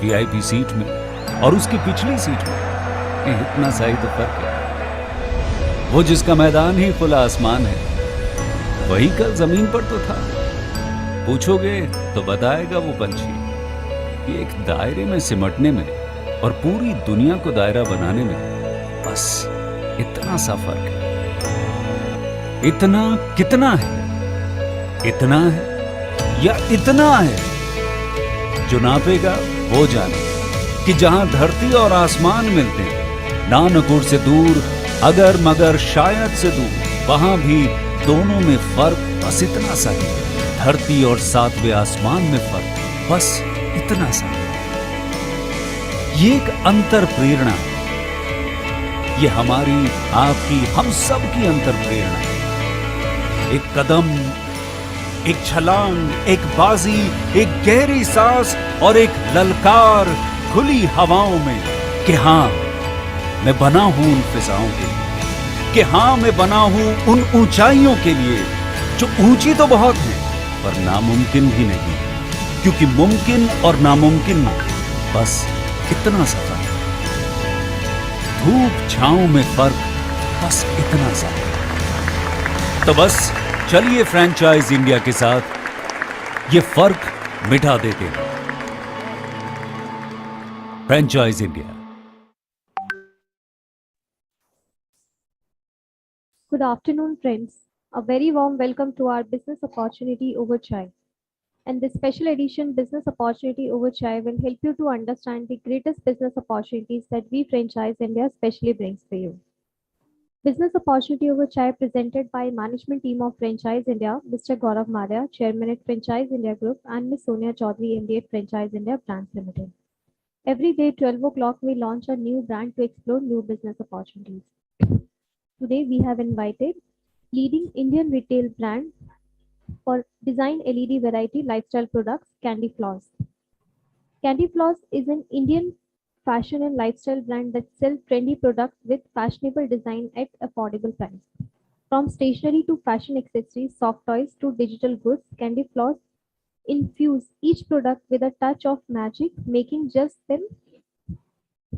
VIP seat में और उसकी पिछली सीट में इतना सा ही तो फर्क है। वो जिसका मैदान ही खुला आसमान है, वही कल जमीन पर तो था। पूछोगे तो बताएगा वो पंछी कि एक दायरे में सिमटने में और पूरी दुनिया को दायरा बनाने में बस इतना सा फर्क है। इतना कितना है? इतना है या इतना है? जो नापेगा वो जाने कि जहां धरती और आसमान मिलते हैं, नानपुर से दूर, अगर मगर शायद से दूर, वहां भी दोनों में फर्क बस इतना सा है। धरती और सातवें आसमान में फर्क बस इतना सा है। ये एक अंतर प्रेरणा है। ये हमारी, आपकी, हम सब की अंतर प्रेरणा है। एक कदम, एक छलांग, एक बाजी, एक गहरी सांस और एक ललकार खुली हवाओं में कि हाँ मैं बना हूं उन फिजाओं के लिए, कि हाँ मैं बना हूं उन ऊंचाइयों के लिए जो ऊंची तो बहुत है पर नामुमकिन भी नहीं, क्योंकि मुमकिन और नामुमकिन में बस इतना सा फर्क है। धूप छांव में फर्क बस इतना सा है। तो बस चलिए फ्रेंचाइज इंडिया के साथ ये फर्क मिटा देते हैं। Franchise India. Good afternoon, friends. A very warm welcome to our Business Opportunity Over Chai. And this special edition Business Opportunity Over Chai will help you to understand the greatest business opportunities that we Franchise India specially brings for you. Business Opportunity Over Chai presented by management team of Franchise India, Mr. Gaurav Maria, Chairman at Franchise India Group, and Ms. Sonia Chaudhary, MD at Franchise India Brands Limited. Every day, 12 o'clock, we launch a new brand to explore new business opportunities. Today, we have invited leading Indian retail brand for design LED variety lifestyle products, Candy Floss. Candy Floss is an Indian fashion and lifestyle brand that sells trendy products with fashionable design at affordable price. From stationery to fashion accessories, soft toys to digital goods, Candy Floss infuse each product with a touch of magic, making just them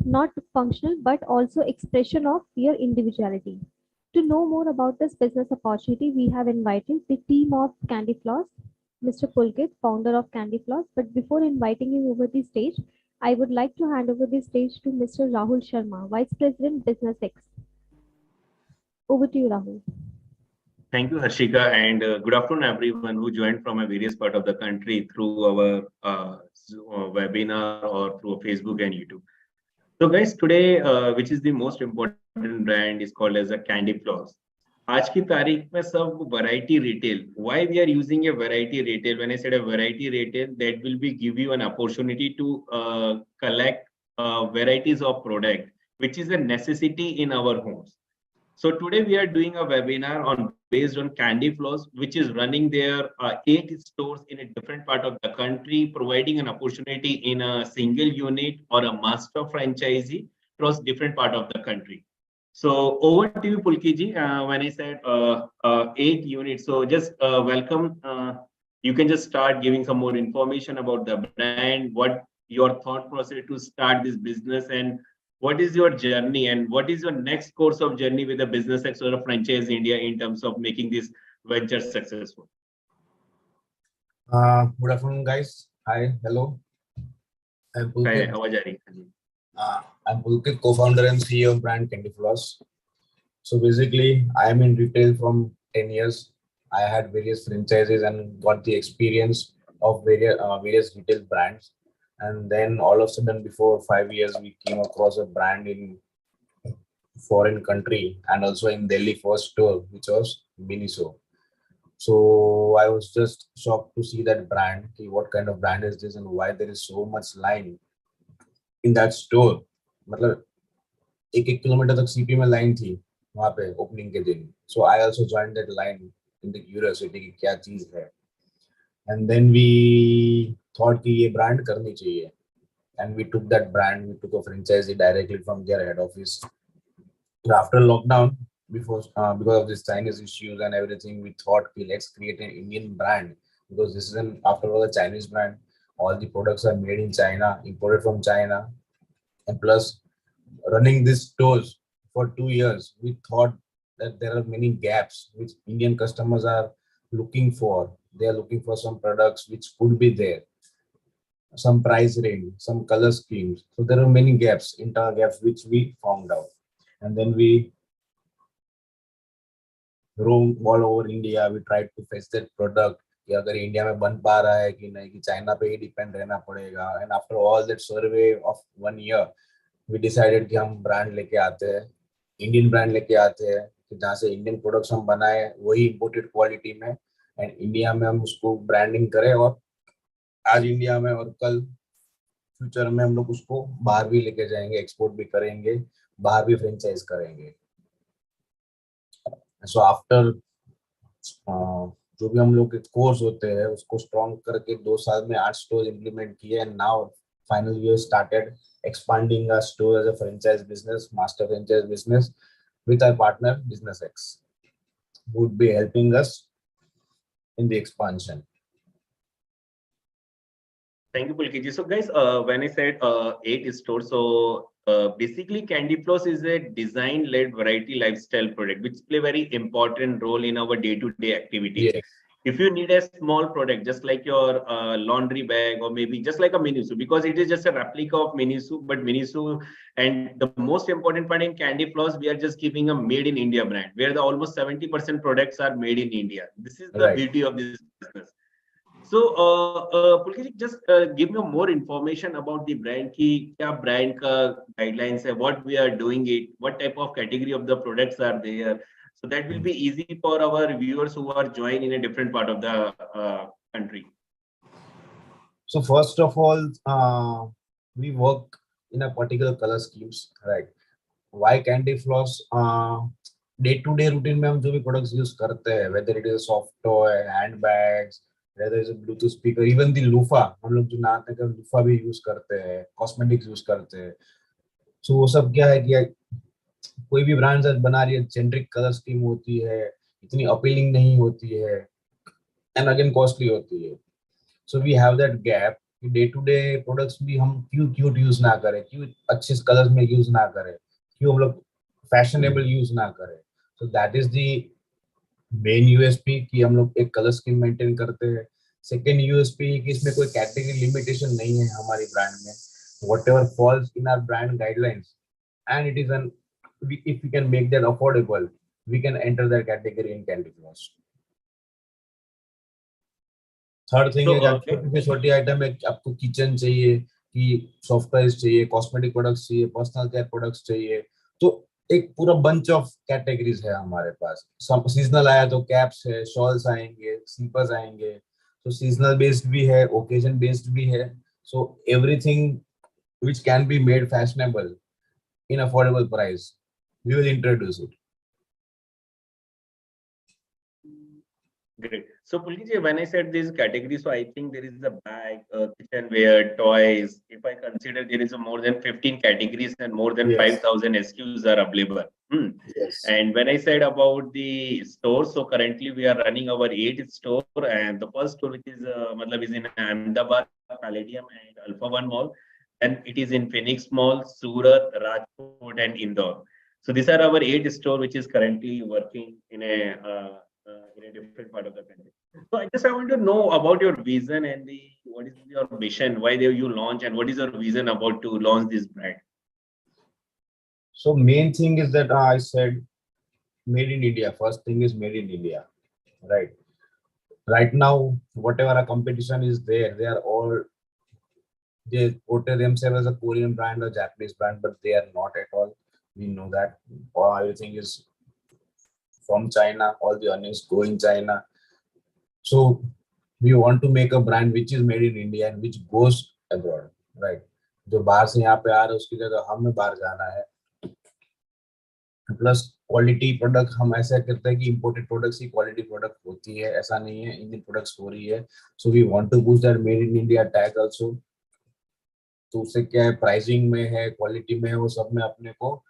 not functional but also expression of your individuality. To know more about this business opportunity, we have invited the team of Candy Floss, Mr. Pulkit, founder of Candy Floss. But before inviting him over the stage, I would like to hand over the stage to Mr. Rahul Sharma, Vice President Business X. Over to you, Rahul. Thank you, Harshika, and good afternoon, everyone who joined from a various part of the country through our webinar or through Facebook and YouTube. So, guys, today, which is the most important brand, is called as a Candy Floss. आज की तारीख में सब variety retail. Why we are using a variety retail? When I said a variety retail, that will be give you an opportunity to collect varieties of product, which is a necessity in our homes. So today we are doing a webinar on based on Candy Floss, which is running their 8 stores in a different part of the country, providing an opportunity in a single unit or a master franchisee across different part of the country. So over to you, Pulkiji. When I said 8 units, so just welcome. You can just start giving some more information about the brand, what your thought process to start this business, and what is your journey and what is your next course of journey with the Business X or Franchise India in terms of making this venture successful? Good afternoon, guys. Hi, hello. I'm Pulkit. Hi, how are you? I'm Pulkit, co-founder and CEO of brand Candy Floss. So basically, I am in retail from 10 years. I had various franchises and got the experience of various retail brands. And then all of a sudden, before 5 years, we came across a brand in foreign country and also in Delhi first store, which was Miniso. So I was just shocked to see that brand. What kind of brand is this and why there is so much line in that store? मतलब एक kilometre तक CP में line थी वहाँ पे opening के दिन. So I also joined that line in the curiosity कि क्या चीज है. And then we thought कि ये brand करनी चाहिए. And we took that brand, we took a franchise directly from their head office. So after lockdown, because of this Chinese issues and everything, we thought, let's create an Indian brand because this is after all a Chinese brand. All the products are made in China, imported from China, and plus running these stores for 2 years, we thought that there are many gaps which Indian customers are looking for. They are looking for some products which could be there, some price range, some color schemes. So there are many gaps, internal gaps, which we found out. And then we roam all over India. We tried to fetch that product कि अगर India में बन पा रहा है कि नहीं, कि चाइना पे ही डिपेंड रहना पड़ेगा. And after all that survey of 1 year, we decided कि हम ब्रांड लेके आते हैं, इंडियन ब्रांड लेके आते हैं, कि जहाँ से इंडियन प्रोडक्ट्स हम बनाए वही इंपोर्टेड क्वालिटी में, एंड इंडिया में हम उसको ब्रांडिंग करें, और आज इंडिया में और कल फ्यूचर में हम लोग उसको बाहर भी लेके जाएंगे, एक्सपोर्ट भी करेंगे, बाहर भी फ्रेंचाइज करेंगे. सो आफ्टर जो भी हम लोग के कोर्स होते हैं उसको स्ट्रॉन्ग करके 2 साल में 8 स्टोर इम्प्लीमेंट किए, and now finally we started expanding our store as a franchise business, master franchise business, with our partner Business X, who would be helping us in the expansion. Thank you, Pulkit. So guys, when I said 8 stores, so basically Candy Floss is a design-led variety lifestyle product, which play very important role in our day-to-day activities. Yes. If you need a small product, just like your laundry bag, or maybe just like a Miniso, because it is just a replica of Miniso, but Miniso, and the most important part in Candy Floss, we are just keeping a made in India brand, where the almost 70% products are made in India. This is the beauty of this business. So, Pulkit, just give me more information about the brand. Ki kya brand ka guidelines hai, what we are doing it, what type of category of the products are there. So that will be easy for our viewers who are joining in a different part of the country. So first of all, we work in a particular color schemes, right? Why Candy Floss? Day-to-day routine में हम जो भी products use करते हैं, whether it is a soft toy, handbags, whether it's a Bluetooth speaker, even the loofah, हम लोग जो नाते हैं loofah भी use करते हैं, cosmetics use करते हैं. So वो सब क्या है कि कोई भी ब्रांड आज बना रही है, जेनरिक कलर स्कीम होती है, इतनी अपीलिंग नहीं होती है, एंड अगेन कॉस्टली होती है. So we have that gap कि डे टू डे प्रोडक्ट्स भी हम क्यों क्यूट यूज ना करें, क्यों अच्छे कलर्स में यूज ना करें, क्यों हम लोग फैशनेबल यूज ना करें. So that is the main USP कि हम लोग एक कलर स्कीम मेंटेन करते हैं. सेकेंड यूएसपी कि इसमें कोई कैटेगरी लिमिटेशन नहीं है हमारी ब्रांड में. Whatever falls in our brand guidelines, and it is an if we can make that affordable, we can enter that category in Candy Floss. Third thing is छोटी item है, आपको kitchen चाहिए, कि software चाहिए, cosmetic products चाहिए, personal care products चाहिए, तो एक पूरा बंच ऑफ कैटेगरीज है हमारे पास. सीजनल आया तो कैप्स है, शॉल्स आएंगे, स्लीपर्स आएंगे, तो सीजनल बेस्ड भी है, ओकेजन बेस्ड भी है. So everything which can be made fashionable in affordable price, we will introduce it. Great. So, Pulkit, when I said these categories, so I think there is a bag, kitchenware, toys. If I consider there is more than 15 categories and more than 5,000 SKUs are available. Yes. And when I said about the stores, so currently we are running our 8th store, and the first store, which is is in Ahmedabad, Palladium and Alpha One Mall, and it is in Phoenix Mall, Surat, Rajkot, and Indore. So these are our 8 stores, which is currently working in a different part of the country. So I want to know about your vision and what is your mission, why do you launch, and what is your vision about to launch this brand? So main thing is that I said made in India. First thing is made in India, right? Right now, whatever our competition is there, they portray themselves as a Korean brand or Japanese brand, but they are not at all. We know that everything is from China, all the earnings go in China. So we want to make a brand which is made in India and which goes abroad, right? जो बाहर से यहाँ पे आ रहे हैं उसकी जगह हमें बाहर जाना है. प्लस क्वालिटी प्रोडक्ट हम ऐसा करते हैं कि इंपोर्टेड प्रोडक्ट्स की क्वालिटी प्रोडक्ट होती है, ऐसा नहीं है इंडियन प्रोडक्ट्स हो रही है. So we want to boost that made in India tag also. तो उससे क्या है, प्राइसिंग में है, क्वालिटी में है, वो सब में अपने को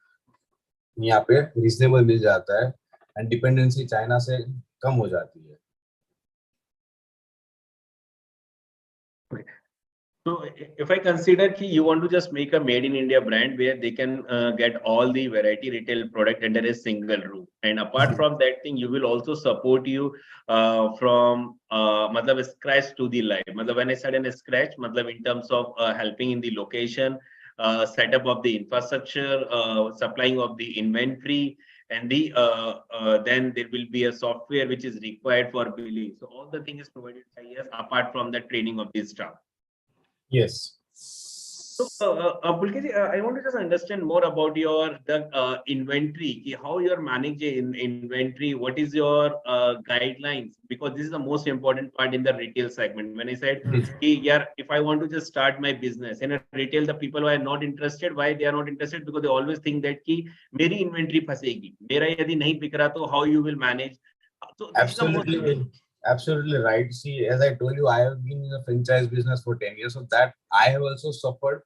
यहाँ पे रीजनेबल मिल जाता है, एंड डिपेंडेंसी चाइना से कम हो जाती है. So if I consider कि you want to just make a made in India brand where they can get all the variety retail product under a single roof, and apart from that thing, you will also support you from मतलब scratch to the live. मतलब when I said in scratch, मतलब in terms of helping in the location, setup of the infrastructure, supplying of the inventory, and then there will be a software which is required for billing. So all the thing is provided by us apart from the training of the staff. Yes. So, Pulkit ji, I want to just understand more about the inventory. How you're managing inventory. What is your guidelines? Because this is the most important part in the retail segment. When I said, yeah, if I want to just start my business in a retail, the people who are not interested. Why they are not interested? Because they always think that कि मेरी inventory फंसेगी. मेरा यदि नहीं बिक रहा तो how you will manage? So this is the most Absolutely, absolutely right. See, as I told you, I have been in the franchise business for 10 years, so that I have also suffered,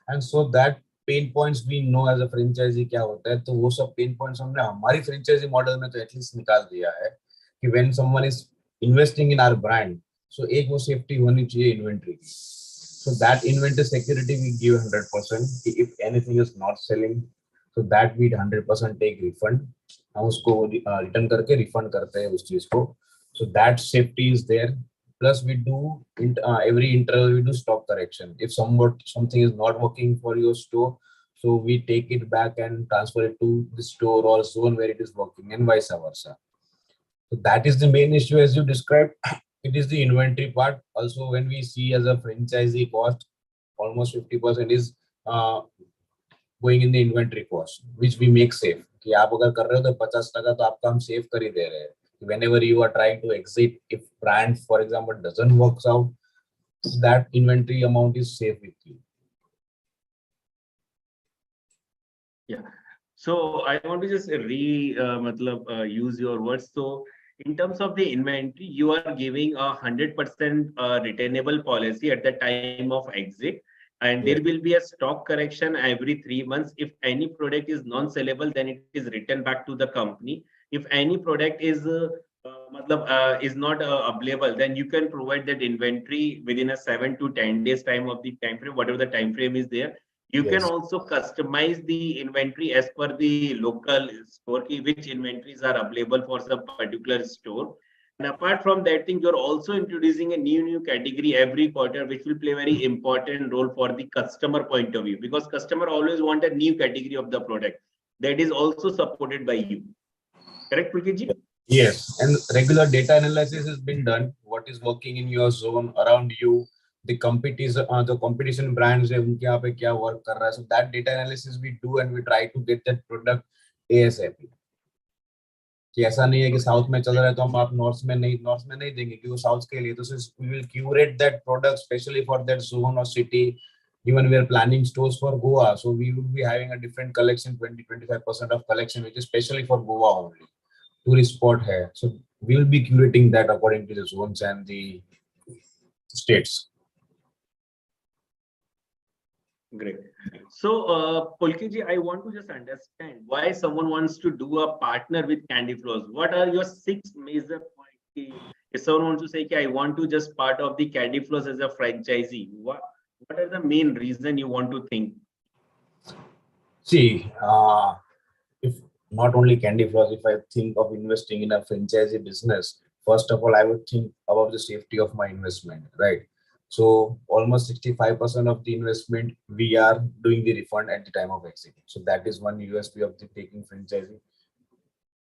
and so that pain points we know as a franchisee क्या होता है, तो वो सब pain points हमने हमारी franchisee model में तो at least निकाल दिया है कि when someone is investing in our brand, so एक वो safety होनी चाहिए inventory की. So that inventory security we give 100%. If anything is not selling, so that we 100% take refund. हम उसको रिटर्न करके रिफंड करते हैं उस चीज को. So that safety is there. Plus we do every interval we do stock correction. If something is not working for your store, so we take it back and transfer it to the store or zone where it is working, and vice versa. So that is the main issue as you described. It is the inventory part. Also, when we see as a franchisee cost, almost 50% is going in the inventory cost, which we make safe. कि आप अगर कर रहे हो तो 50% तो आपका हम सेव कर ही दे रहे हैं. Whenever you are trying to exit, if brand, for example, doesn't works out, that inventory amount is safe with you. Yeah. So I want to just use your words. So in terms of the inventory, you are giving a 100% retainable policy at the time of exit, and there will be a stock correction every 3 months. If any product is non-sellable, then it is returned back to the company. If any product is not available, then you can provide that inventory within a 7 to 10 days time of the time frame, whatever the time frame is there. You can also customize the inventory as per the local store key, which inventories are available for some particular store. And apart from that thing, you're also introducing a new category every quarter, which will play a very important role for the customer point of view, because customer always want a new category of the product that is also supported by you. Correct, Pulkit ji? Yes, and regular data analysis has been done. What is working in your zone around you? The competition brands है उनके यहाँ पे क्या work कर रहा है. So that data analysis we do, and we try to get that product ASAP. कि ऐसा नहीं है कि साउथ में चल रहा है तो हम आप नॉर्थ में नहीं देंगे कि वो साउथ के लिए. तो we will curate that product specially for that zone or city. Even we are planning stores for Goa, so we will be having a different collection, 20-25% of collection, which is specially for Goa only. Tourist spot hai. So we will be curating that according to the zones and the states. Great. So, Pulkit ji, I want to just understand why someone wants to do a partner with Candy Floss. What are your 6 major points? If someone wants to say, I want to just part of the Candy Floss as a franchisee, what are the main reason you want to think? See, if not only Candy Floss, if I think of investing in a franchisee business, first of all, I would think about the safety of my investment, right? So almost 65% of the investment, we are doing the refund at the time of exit. So that is one USP of the taking franchising.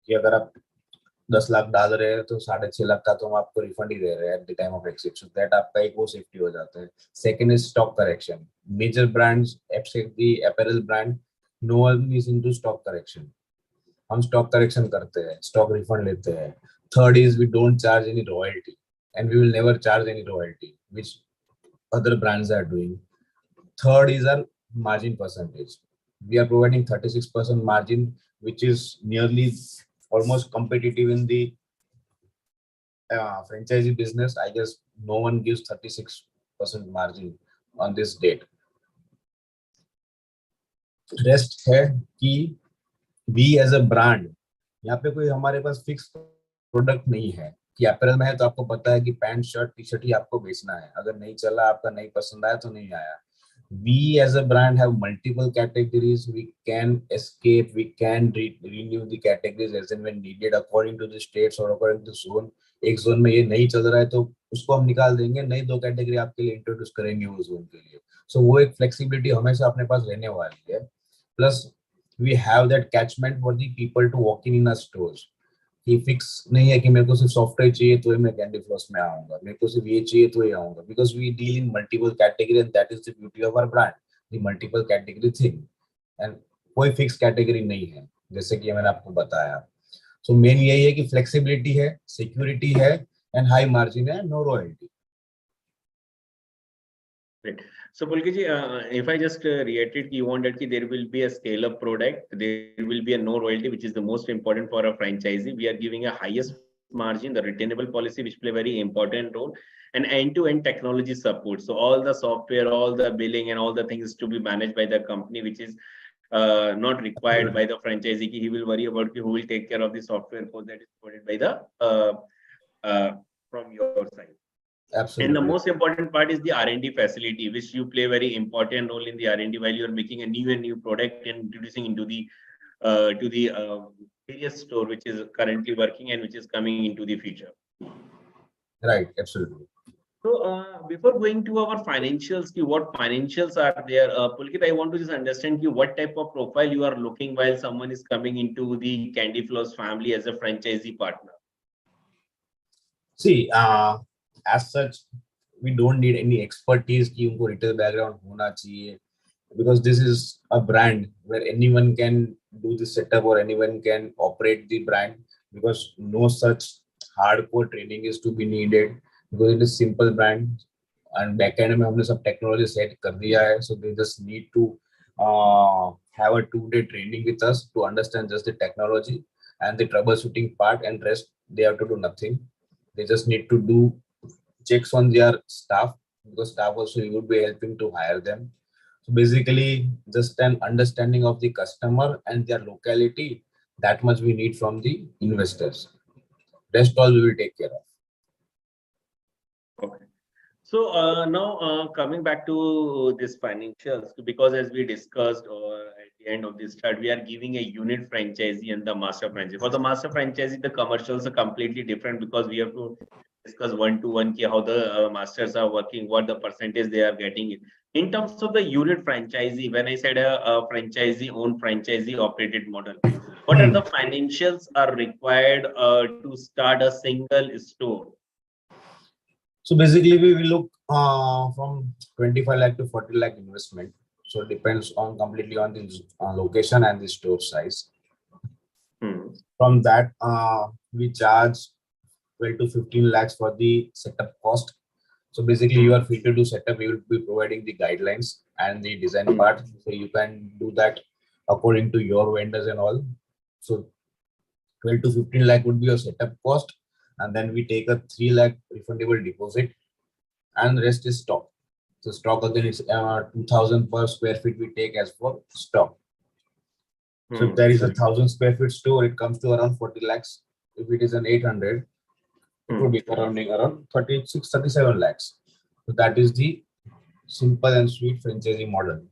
कि अगर आप 10 लाख डाल रहे हैं तो 6.5 लाख का तो हम आपको रिफंड ही दे रहे हैं at the time of exit. So that आपका एक वो सेफ्टी हो जाता है. Second is stock correction. Major brands, except the apparel brand, no one is into stock correction. हम stock correction करते हैं, stock refund लेते हैं. Third is we don't charge any royalty, and we will never charge any royalty, which other brands are doing. Third is our margin percentage. We are providing 36% margin, which is nearly almost competitive in the franchisee business. I guess no one gives 36% margin on this date. Rest है कि we as a brand, यहाँ पे कोई हमारे पास fix product नहीं है कि apparel में है तो आपको पता है कि पैंट शर्ट टी शर्ट ही आपको बेचना है, अगर नहीं चला, आपका नहीं पसंद आया तो नहीं आया. We as a brand have multiple categories. We can escape, we can renew the categories as and when needed according to the states or according to zone. एक जोन में ये नहीं चल रहा है तो उसको हम निकाल देंगे, नई 2 कैटेगरी आपके लिए इंट्रोड्यूस करेंगे उस जोन के लिए. सो वो एक फ्लेक्सिबिलिटी हमेशा अपने पास रहने वाली है. Plus we have that catchment for the people to walk in our stores. कि फिक्स नहीं है कि मेरे को सिर्फ सॉफ्टवेयर चाहिए तो ही मैं कैंडी फ्लॉस में आऊंगा, मेरे को सिर्फ ये चाहिए तो ही आऊंगा, because we deal in multiple category and that is the beauty of our brand, the multiple category thing. And कोई फिक्स कैटेगरी नहीं है जैसे कि मैंने आपको बताया. सो मेन यही है कि फ्लेक्सिबिलिटी है, सिक्योरिटी है एंड हाई मार्जिन है, no royalty. Great. So, Pulkit ji, if I just reiterate, you want that there will be a scale-up product, there will be a no royalty, which is the most important for a franchisee. We are giving a highest margin, the retainable policy, which play a very important role, and end-to-end technology support. So, all the software, all the billing, and all the things to be managed by the company, which is not required by the franchisee. He will worry about who will take care of the software code that is provided by the from your side. Absolutely. And the most important part is the R&D facility, which you play a very important role in the R&D while you are making a new product and introducing into the to the various store which is currently working and which is coming into the future. Right, absolutely. So before going to our financials, what financials are there? Pulkit, I want to just understand what type of profile you are looking while someone is coming into the Candy Floss family as a franchisee partner. See, as such, we don't need any expertise कि उनको retail background होना चाहिए, because this is a brand where anyone can do the setup or anyone can operate the brand, because no such hardcore training is to be needed, because it is simple brand and backend में हमने सब technology set कर दिया है. So they just need to have a 2-day training with us to understand just the technology and the troubleshooting part, and rest they have to do nothing. They just need to do checks on their staff, because staff also you would be helping to hire them. So basically just an understanding of the customer and their locality, that much we need from the investors. Rest all we will take care of. Okay. So now coming back to this financials, because as we discussed at the end of this chart, we are giving a unit franchisee and the master franchisee. For the master franchisee, the commercials are completely different, because we have to discuss one-to-one how the masters are working, what the percentage they are getting. In terms of the unit franchisee, when I said a franchisee-owned, franchisee-operated model, what are the financials are required to start a single store? So basically we will look from 25 lakh to 40 lakh investment. So it depends on completely on the location and the store size. From that, we charge 12 to 15 lakhs for the setup cost. So basically you are free to do setup. We will be providing the guidelines and the design part. So you can do that according to your vendors and all. So 12 to 15 lakh would be your setup cost. And then we take a 3 lakh refundable deposit, and the rest is stock. So stock again is 2000 per square feet we take as for stock. So if there is a 1000 square feet store, it comes to around 40 lakhs. If it is an 800, it would be surrounding around 36, 37 lakhs. So that is the simple and sweet franchising model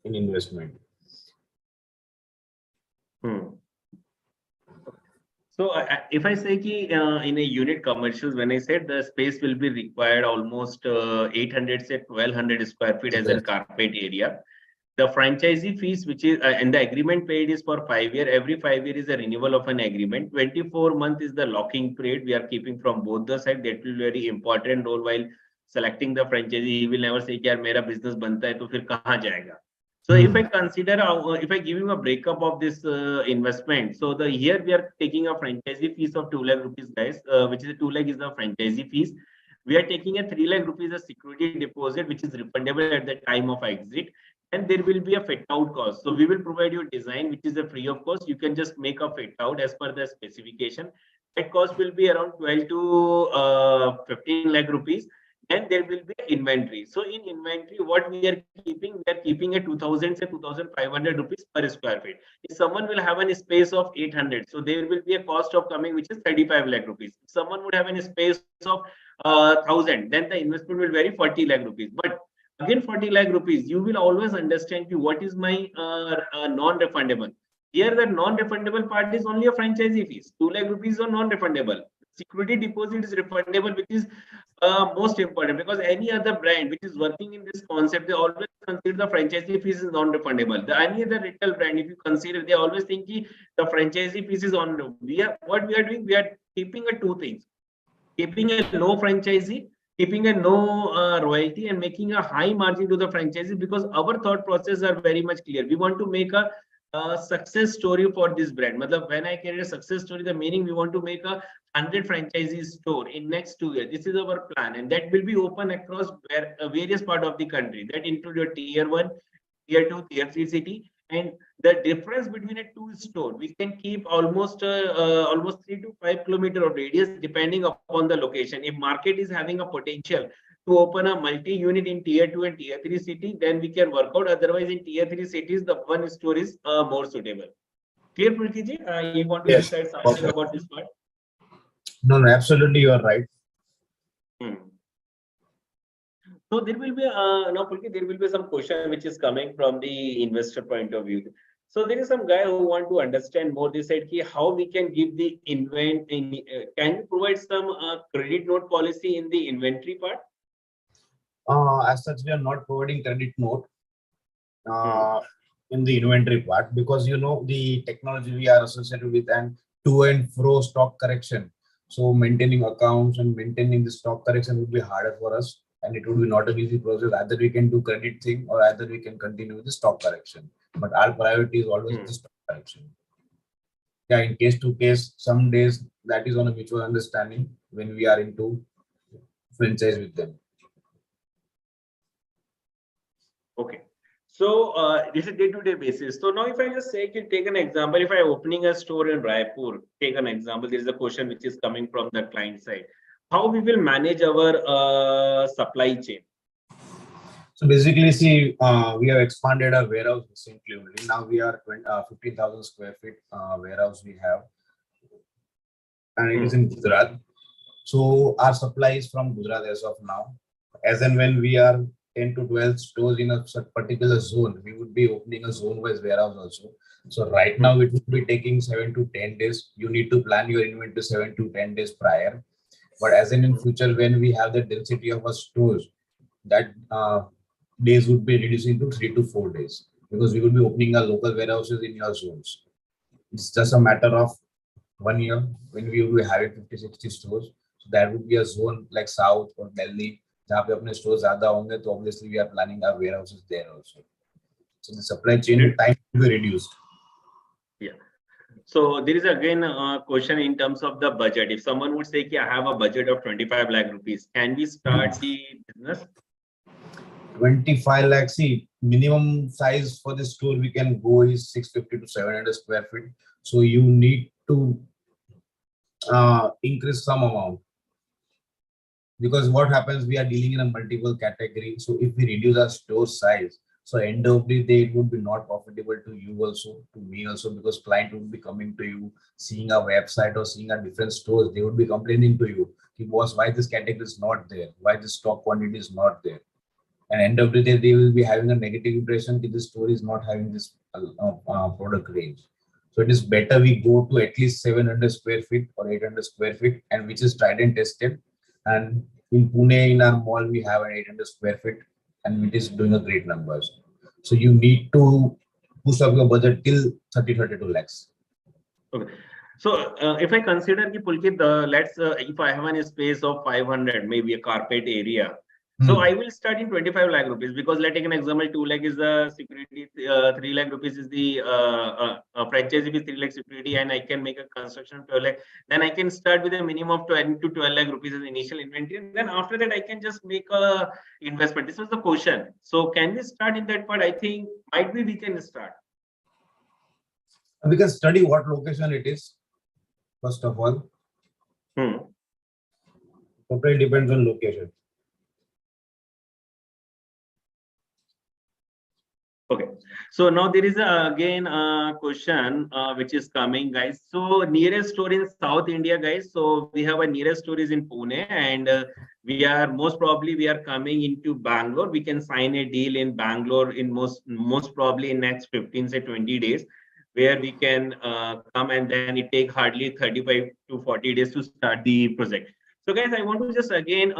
in investment. So if I say in a unit commercials, when I said the space will be required almost 800 to 1200 square feet as a carpet area. The franchisee fees, which is and the agreement period is for 5 years. Every 5 years is a renewal of an agreement. 24 months is the locking period we are keeping from both the sides. That will be very important role while selecting the franchisee. He will never say कि यार मेरा business बनता है तो फिर कहाँ जाएगा. So if I consider, if I give him a breakup of this investment, so here we are taking a franchisee fees of 2 lakh rupees, guys, which is 2 lakh is the franchisee fees. We are taking a 3 lakh rupees as security deposit, which is refundable at the time of exit. And there will be a fit out cost. So we will provide you design, which is a free of cost. You can just make a fit out as per the specification. That cost will be around 12 to 15 lakh rupees. Then there will be inventory. So in inventory, what we are keeping at 2000 say 2500 rupees per square feet. If someone will have a space of 800, so there will be a cost of coming which is 35 lakh rupees. If someone would have a space of 1000, then the investment will vary 40 lakh rupees. But again, 40 lakh rupees, you will always understand what is my non-refundable. Here, the non-refundable part is only a franchisee fees. 2 lakh rupees are non-refundable. Security deposit is refundable, which is most important, because any other brand which is working in this concept, they always consider the franchisee fees is non-refundable. Any other retail brand, if you consider, they always think the franchisee fees is on. What we are doing, we are keeping two things: keeping a low franchisee, keeping a no royalty, and making a high margin to the franchisee, because our thought process are very much clear. We want to make a success story for this brand. Matlab, when I carry a success story, the meaning we want to make a 100 franchisees store in next 2 years. This is our plan, and that will be open across various part of the country. That include your tier 1, tier 2, tier 3 city. And the difference between a two store, we can keep almost 3 to 5 kilometer of radius, depending upon the location. If market is having a potential to open a multi-unit in tier 2 and tier 3 city, then we can work out. Otherwise, in tier 3 cities, the one store is more suitable. Clear, Pulkit ji? You want to Yes. decide something about this part? No, absolutely, you are right. So there will be now, Pulkit, there will be some question which is coming from the investor point of view. So there is some guy who want to understand more. They said, how we can give the can you provide some credit note policy in the inventory part? As such, we are not providing credit note in the inventory part, because the technology we are associated with and to and fro stock correction. So maintaining accounts and maintaining the stock correction would be harder for us, and it would be not an easy process. Either we can do credit thing, or either we can continue with the stock correction. But our priority is always the stock correction. Yeah, in case to case, some days that is on a mutual understanding when we are into franchise with them. Okay. So this is day-to-day basis. So now if I just say, take an example, if I opening a store in Raipur, take an example, there is a question which is coming from the client side. How we will manage our supply chain? So basically, see, we have expanded our warehouse recently only. Now we are 15,000 square feet warehouse we have, and it is in Gujarat. So our supply is from Gujarat as of now. As and when we are 10 to 12 stores in a particular zone, we would be opening a zone-wise warehouse also. So right now it would be taking 7 to 10 days. You need to plan your inventory 7 to 10 days prior. But as in future, when we have the density of our stores, that days would be reducing to 3 to 4 days, because we will be opening our local warehouses in your zones. It's just a matter of 1 year when we will be having 50-60 stores. So that would be a zone like South or Delhi, जहाँ पे अपने stores ज़्यादा होंगे, तो obviously we are planning our warehouses there also. So the supply chain time will be reduced. Yeah. So there is again a question in terms of the budget. If someone would say, I have a budget of 25 lakh rupees, can we start the business? 25 lakh, see, minimum size for the store we can go is 650 to 700 square feet. So you need to increase some amount, because what happens, we are dealing in a multiple category. So if we reduce our store size, so end of the day, it would be not profitable to you also, to me also, because client would be coming to you, seeing our website or seeing our different stores, they would be complaining to you, boss, why this category is not there, why this stock quantity is not there. And end of the day, they will be having a negative impression that the store is not having this product range. So it is better we go to at least 700 square feet or 800 square feet, and which is tried and tested. And in Pune, in our mall, we have an 800 square feet, and it is doing a great numbers. So you need to push up your budget till 30-32 lakhs. Okay. So if I consider Pulkit, if I have a space of 500, maybe a carpet area, so I will start in 25 lakh rupees, because let's take an example, 2 lakh is the security, 3 lakh rupees is the franchise fee, 3 lakh security, and I can make a construction of 12 lakh. Then I can start with a minimum of 10 to 12 lakh rupees as initial inventory. And then after that, I can just make a investment. This was the question. So can we start in that part? I think might be we can start. We can study what location it is, first of all. Totally depends on location. Okay, so now there is again a question which is coming, guys. So nearest store in South India, guys. So we have a nearest store is in Pune, and we are most probably we are coming into Bangalore. We can sign a deal in Bangalore in most probably in next 15 say 20 days, where we can come, and then it take hardly 35 to 40 days to start the project. So guys, I want to just again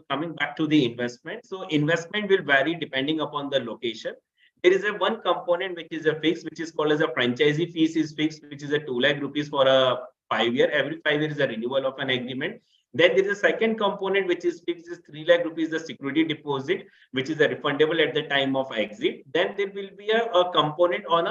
coming back to the investment. So investment will vary depending upon the location. There is a one component which is a fixed, which is called as a franchisee fees is fixed, which is a 2 lakh rupees for a 5 year. Every 5 years is a renewal of an agreement. Then there is a second component which is fixed, is 3 lakh rupees, the security deposit, which is a refundable at the time of exit. Then there will be a component on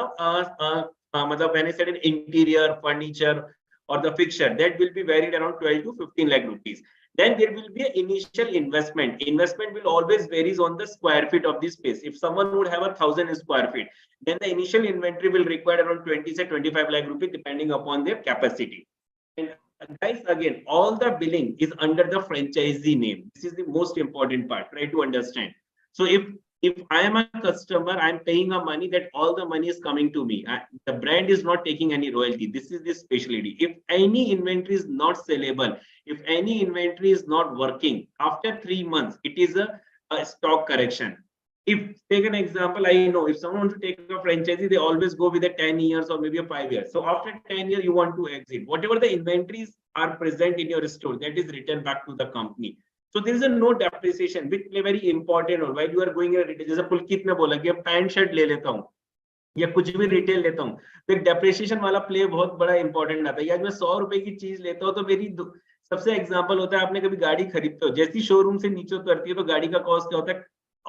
when I said an interior furniture or the fixture, that will be varied around 12 to 15 lakh rupees. Then there will be an initial investment. Investment will always varies on the square feet of the space. If someone would have 1,000 square feet, then the initial inventory will require around 20 to 25 lakh rupees depending upon their capacity. And guys, again, all the billing is under the franchisee name. This is the most important part. Try to understand. So if I am a customer, I'm paying a money, that all the money is coming to me. The brand is not taking any royalty. This is the specialty. If any inventory is not sellable, if any inventory is not working, after 3 months, it is a stock correction. If take an example, I know if someone wants to take a franchisee, they always go with a 10 years or maybe a 5 years. So after 10 years, you want to exit. Whatever the inventories are present in your store, that is returned back to the company. So there is a no depreciation, which play very important role while you are going in a retail. जैसे पुलकित ने बोला कि अब pant shirt ले लेता हूँ या कुछ भी रिटेल लेता हूँ, तो एक डेप्रिसिएशन वाला प्ले बहुत बड़ा इंपॉर्टेंट आता है. या मैं 100 रुपए की चीज लेता हूँ, तो मेरी सबसे एग्जांपल होता है, आपने कभी गाड़ी खरीदते हो, जैसी शोरूम से नीचे उतरती है तो गाड़ी का कॉस्ट क्या होता है,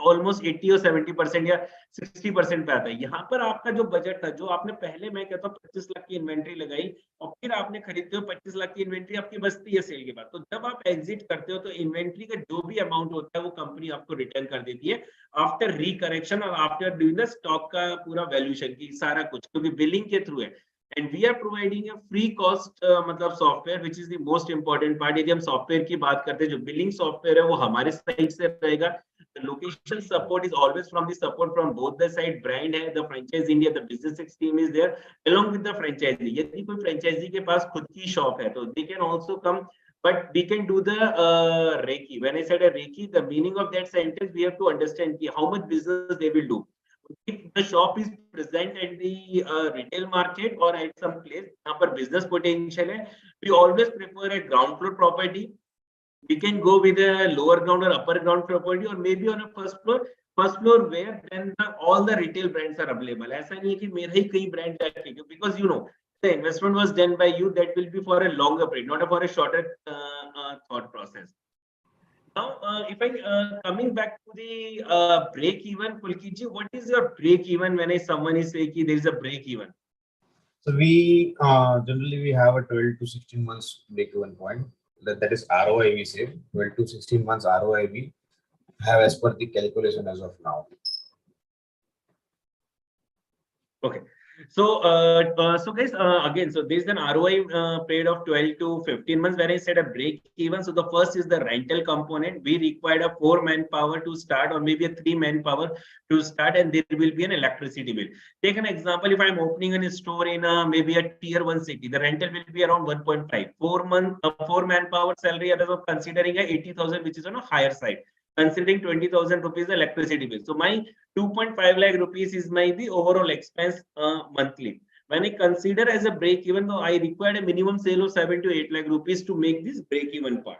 ऑलमोस्ट 80 और 70% या 60% पे आता है. यहाँ पर आपका जो बजट था, जो आपने पहले मैं कहता हूँ 25 लाख की इन्वेंट्री लगाई और फिर आपने खरीदते हो 25 लाख की इन्वेंट्री आपकी बचती है सेल के बाद, तो जब आप एग्जिट करते हो तो इन्वेंट्री का जो भी अमाउंट होता है वो कंपनी आपको रिटर्न कर देती है आफ्टर रिकरेक्शन और आफ्टर डूइंग द स्टॉक का पूरा वैल्यूएशन की सारा कुछ, क्योंकि बिलिंग के थ्रू है. And we are providing a free cost मतलब software which is the most important part. यदि हम सॉफ्टवेयर की बात करते हैं, जो बिलिंग सॉफ्टवेयर है वो हमारे साइड से रहेगा. The location support is always from the support from both the side. Brand है, the franchise India, the business team is there along with the franchisee. यदि कोई franchisee के पास खुद की शॉप है तो they can also come, but we can do the Reiki. When I said a Reiki, the meaning of that sentence we have to understand how much business they will do. If the shop is present at the retail market or at some place यहाँ पर business potential है, we always prefer a ground floor property. We can go with a lower ground or upper ground property, or maybe on a first floor where then all the retail brands are available. ऐसा नहीं है कि मेरा ही कई brand जाके, because you know the investment was done by you, that will be for a longer period, not for a shorter thought process. Now, if I coming back to the break even, Pulkit ji, what is your break even when someone is saying there is a break even? So we generally we have a 12 to 16 months break even point. That is ROI we say 12 to 16 months ROI we have as per the calculation as of now. Okay. So, so guys, again, so there's an ROI period of 12 to 15 months where I said a break even. So the first is the rental component. We required a 4 manpower to start, or maybe a 3 manpower to start, and there will be an electricity bill. Take an example. If I'm opening a store in maybe a tier 1 city, the rental will be around 1.5. 4 manpower salary, considering a 80,000, which is on a higher side. Considering 20,000 rupees electricity bill. So my 2.5 lakh rupees is my the overall expense monthly. When I consider as a break even, though I required a minimum sale of 7 to 8 lakh rupees to make this break even part.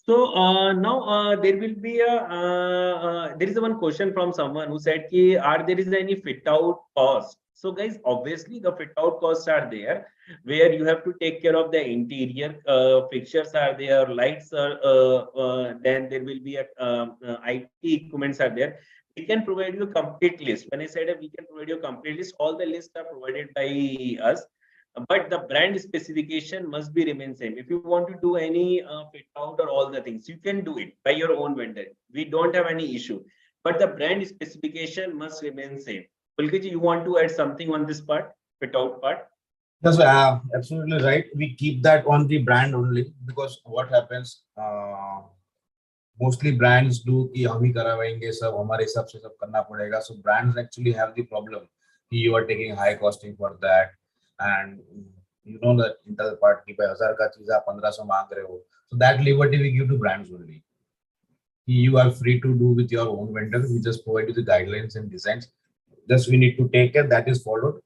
So now there will be there is one question from someone who said ki, are there is any fit out cost? So guys, obviously the fit out costs are there, where you have to take care of the interior, fixtures are there, lights are then there will be a IT equipments are there. We can provide you a complete list. When I said we can provide you a complete list, all the lists are provided by us. But the brand specification must be remain same. If you want to do any fit out or all the things, you can do it by your own vendor. We don't have any issue. But the brand specification must remain same. Pulkit ji, you want to add something on this part, fit out part? That's absolutely right. We keep that on the brand only, because what happens, Mostly brands do कि हम ही करवाएंगे सब हमारे हिसाब से सब करना पड़ेगा. So brands actually have the problem. You are taking high costing for that, and you know the intel part की 1000 का चीज आप 1500 मांग रहे हो. So that liberty we give to brands only. You are free to do with your own vendor. We just provide you the guidelines and designs. Just we need to take care that is followed.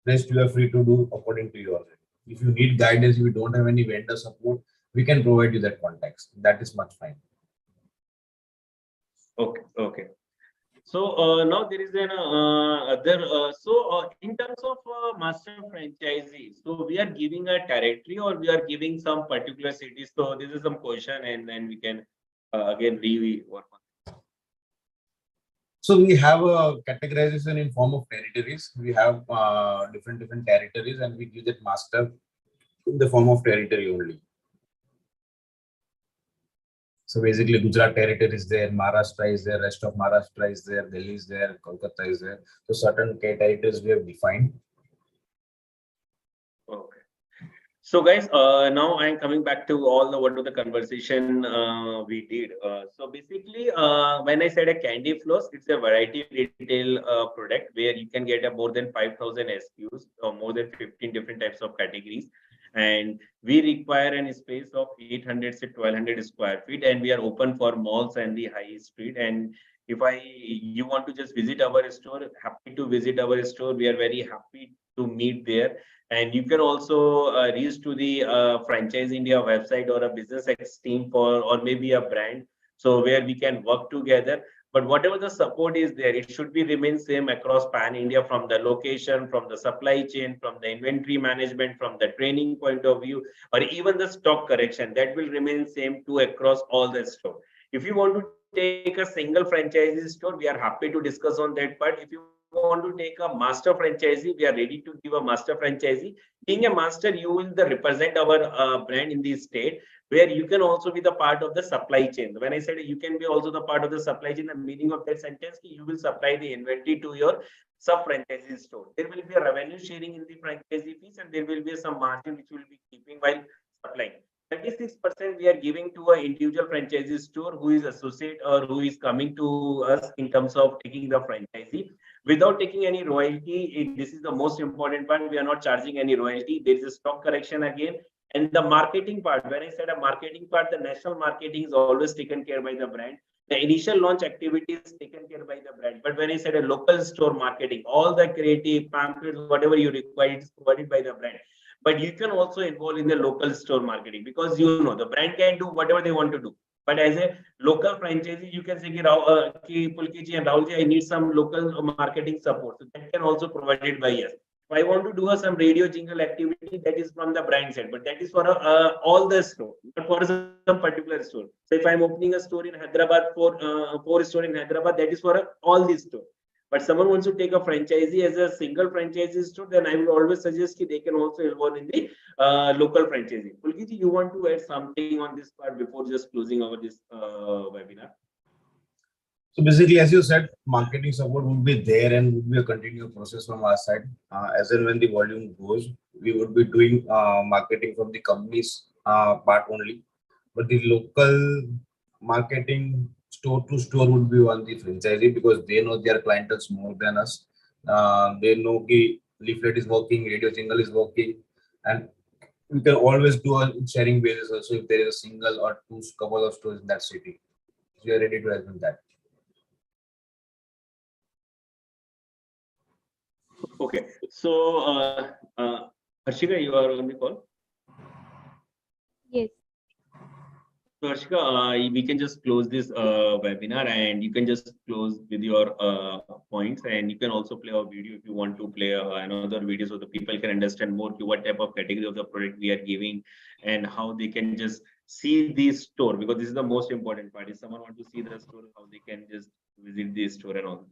Rest you are free to do according to your. If you need guidance, if you don't have any vendor support, we can provide you that context. That is much fine. Okay, okay. So now there is an in terms of master franchisee, so we are giving a territory or we are giving some particular cities. So this is some question, and then we can again work on. So we have a categorization in form of territories. We have different territories, and we give that master in the form of territory only. So basically, Gujarat territory is there, Maharashtra is there, rest of Maharashtra is there, Delhi is there, Kolkata is there. So certain territories we have defined. Okay. So guys, now I'm coming back to all the what was the conversation we did. So basically, when I said a Candy Floss, it's a variety retail product where you can get a more than 5,000 SKUs or more than 15 different types of categories. And we require a space of 800 to 1200 square feet, and we are open for malls and the high street. And if you want to just visit our store, happy to visit our store. We are very happy to meet there. And you can also reach to the Franchise India website or a Business X team or maybe a brand. So where we can work together. But whatever the support is there, it should be remain same across pan India, from the location, from the supply chain, from the inventory management, from the training point of view, or even the stock correction, that will remain same to across all the store. If you want to take a single franchisee store, we are happy to discuss on that part. If you want to take a master franchisee, we are ready to give a master franchisee. Being a master, you will represent our brand in the state, where you can also be the part of the supply chain. When I said you can be also the part of the supply chain, the meaning of that sentence, you will supply the inventory to your sub-franchisee store. There will be a revenue sharing in the franchisee fees, and there will be some margin which will be keeping while supplying. 36% we are giving to an individual franchisee store who is associate or who is coming to us in terms of taking the franchisee without taking any royalty. This is the most important part. We are not charging any royalty. There is a stock correction again. And the marketing part, when I said a marketing part, the national marketing is always taken care by the brand. The initial launch activity is taken care by the brand. But when I said a local store marketing, all the creative pamphlets, whatever you require, is provided by the brand. But you can also involve in the local store marketing, because the brand can do whatever they want to do. But as a local franchisee, you can say, Pulkiji and Rahulji, I need some local marketing support. So that can also provided by us. If I want to do some radio jingle activity, that is from the brand side, but that is for all the store, not for some particular store. So if I'm opening a store in Hyderabad, four store in Hyderabad, that is for all these stores. But someone wants to take a franchisee as a single franchisee store, then I will always suggest that they can also involve in the local franchisee. Pulkiji, you want to add something on this part before just closing our this webinar? So basically, as you said, marketing support would be there and would be a continuous process from our side. As and when the volume goes, we would be doing marketing from the company's part only. But the local marketing store to store would be on the franchisee, because they know their clientele more than us. They know the leaflet is working, radio jingle is working, and we can always do a sharing basis also if there is a single or two couple of stores in that city. So we are ready to help in that. Okay, so Harshika, you are on the call. Yes. So Harshika, we can just close this webinar, and you can just close with your points, and you can also play a video if you want to play another video, so the people can understand more what type of category of the product we are giving and how they can just see the store, because this is the most important part. If someone wants to see the store, how they can just visit the store and all.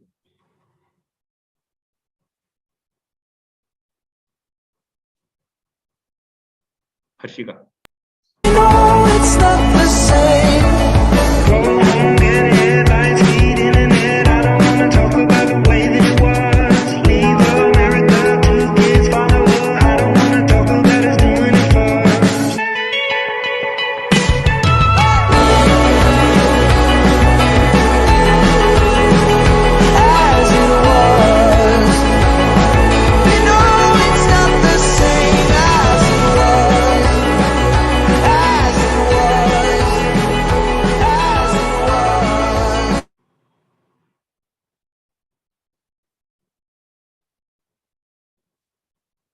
Harshika. No, it's not the same. Go home, get headlines, feed internet. I don't wanna talk about the way that it was. Leave America, 2 kids follow her. I don't wanna talk about us doing it first.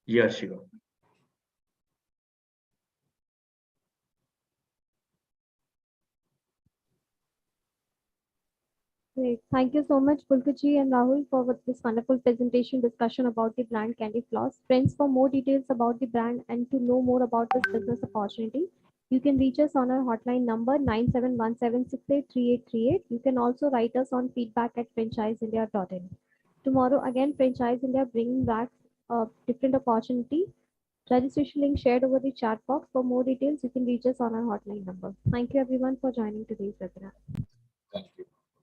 Yeah, Harshika. Great. Thank you so much, Pulkaji and Rahul, for this wonderful presentation discussion about the brand Candy Floss. Friends, for more details about the brand and to know more about this business opportunity, you can reach us on our hotline number 9717683838. You can also write us on feedback@franchiseindia.in. Tomorrow, again, Franchise India bringing back a different opportunity. Registration link shared over the chat box. For more details, you can reach us on our hotline number. Thank you everyone for joining today's webinar.